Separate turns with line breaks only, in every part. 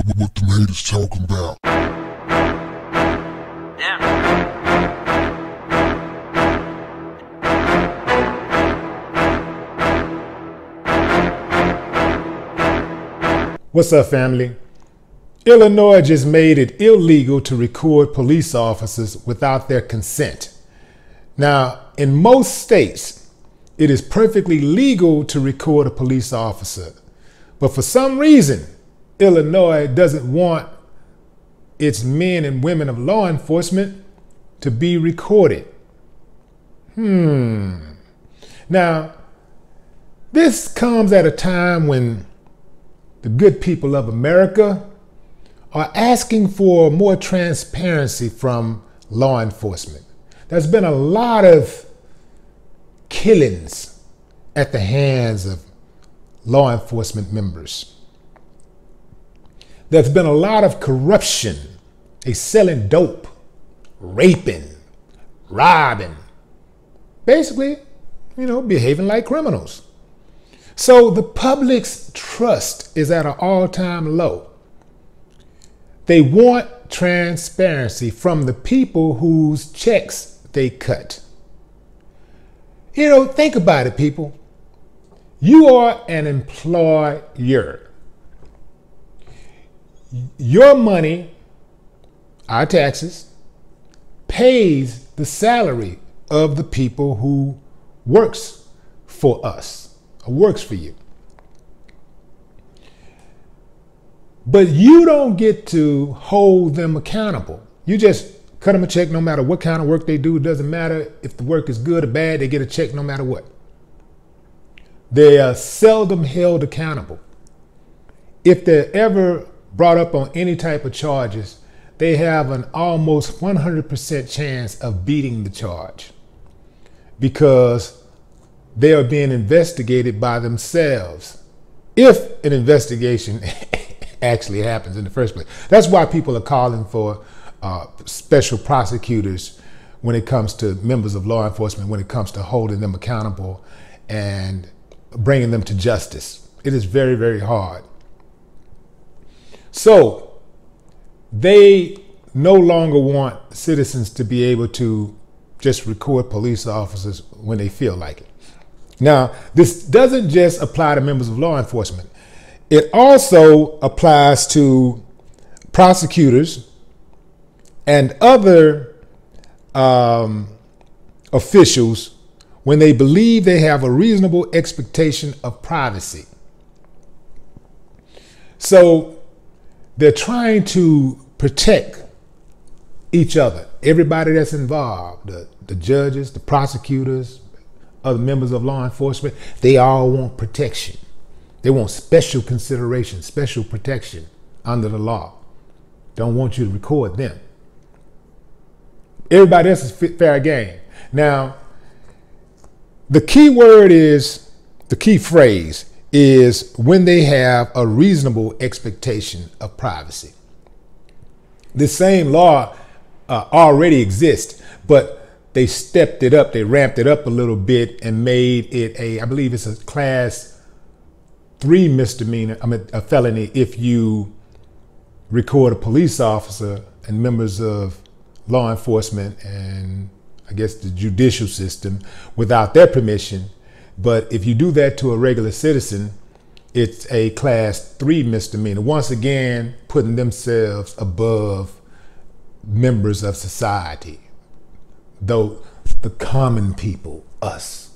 What the haters talking about?
What's up, family? Illinois just made it illegal to record police officers without their consent. Now, in most states, it is perfectly legal to record a police officer. But for some reason, Illinois doesn't want its men and women of law enforcement to be recorded. Now, this comes at a time when the good people of America are asking for more transparency from law enforcement. There's been a lot of killings at the hands of law enforcement members. There's been a lot of corruption. They selling dope, raping, robbing, basically, behaving like criminals. So the public's trust is at an all-time low. They want transparency from the people whose checks they cut. Think about it, people. You are an employer. Your money, our taxes, pays the salary of the people who works for us. Works for you. But you don't get to hold them accountable. You just cut them a check no matter what kind of work they do. It doesn't matter if the work is good or bad, they get a check no matter what. They are seldom held accountable. If they're ever brought up on any type of charges, they have an almost 100% chance of beating the charge because they are being investigated by themselves, if an investigation actually happens in the first place. That's why people are calling for special prosecutors when it comes to members of law enforcement, when it comes to holding them accountable and bringing them to justice. It is very, very hard. So they no longer want citizens to be able to just record police officers when they feel like it. Now, this doesn't just apply to members of law enforcement. It also applies to prosecutors and other officials when they believe they have a reasonable expectation of privacy. So they're trying to protect each other, everybody that's involved, the judges, the prosecutors, other members of law enforcement. They all want protection. They want special consideration, special protection under the law. Don't want you to record them. Everybody else is fair game. Now, the key phrase is when they have a reasonable expectation of privacy. This same law already exists, but they stepped it up, they ramped it up a little bit and made it I believe it's a class 3 misdemeanor, a felony if you record a police officer and members of law enforcement and I guess the judicial system without their permission. But if you do that to a regular citizen, it's a class 3 misdemeanor. Once again, putting themselves above members of society. Though the common people, us,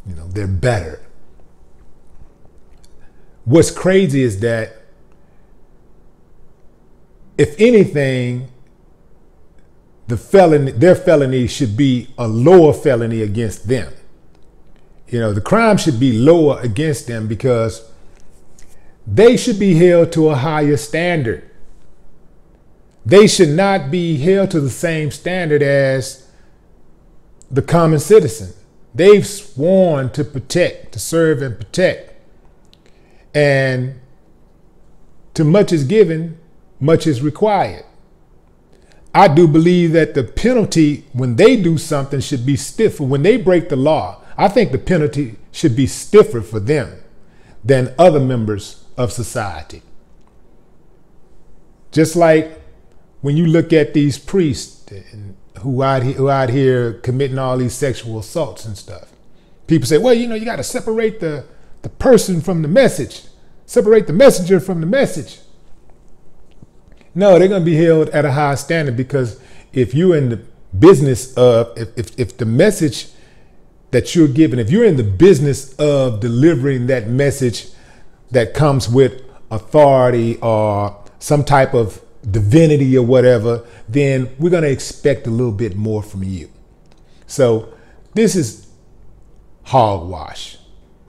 they're better. What's crazy is that if anything, their felony should be a lower felony against them. The crime should be lower against them because they should be held to a higher standard. They should not be held to the same standard as the common citizen. They've sworn to protect, to serve and protect. And to much is given, much is required. I do believe that the penalty when they do something should be stiffer. When they break the law, I think the penalty should be stiffer for them than other members of society. Just like when you look at these priests who out here committing all these sexual assaults and stuff. People say, well, you got to separate the person from the message. Separate the messenger from the message. No, they're going to be held at a high standard, because if you're in the business of, if the message that you're giving, if you're in the business of delivering that message that comes with authority or some type of divinity or whatever, then we're going to expect a little bit more from you. So this is hogwash.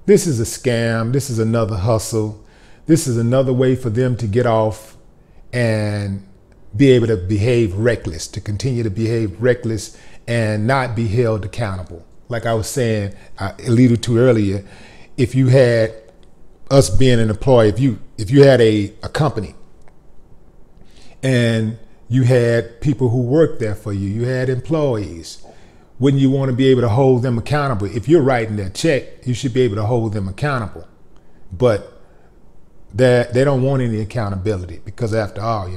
This is a scam. This is another hustle. This is another way for them to get off and be able to behave reckless, to continue to behave reckless and not be held accountable. Like I was saying, I alluded to earlier, if you had us being an employee, if you had a company and you had people who worked there for you, you had employees, wouldn't you want to be able to hold them accountable? If you're writing that check, you should be able to hold them accountable. But they don't want any accountability, because after all,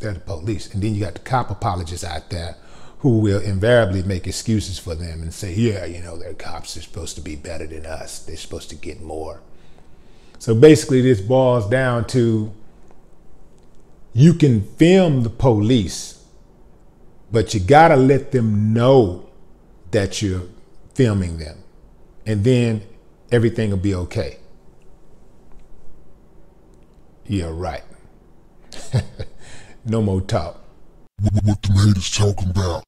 they're the police. And then you got the cop apologists out there who will invariably make excuses for them and say, yeah, they're cops, they're supposed to be better than us, they're supposed to get more. So basically this boils down to, you can film the police, but you gotta let them know that you're filming them, and then everything will be okay. Yeah, right. No more talk.
What the haters talking about?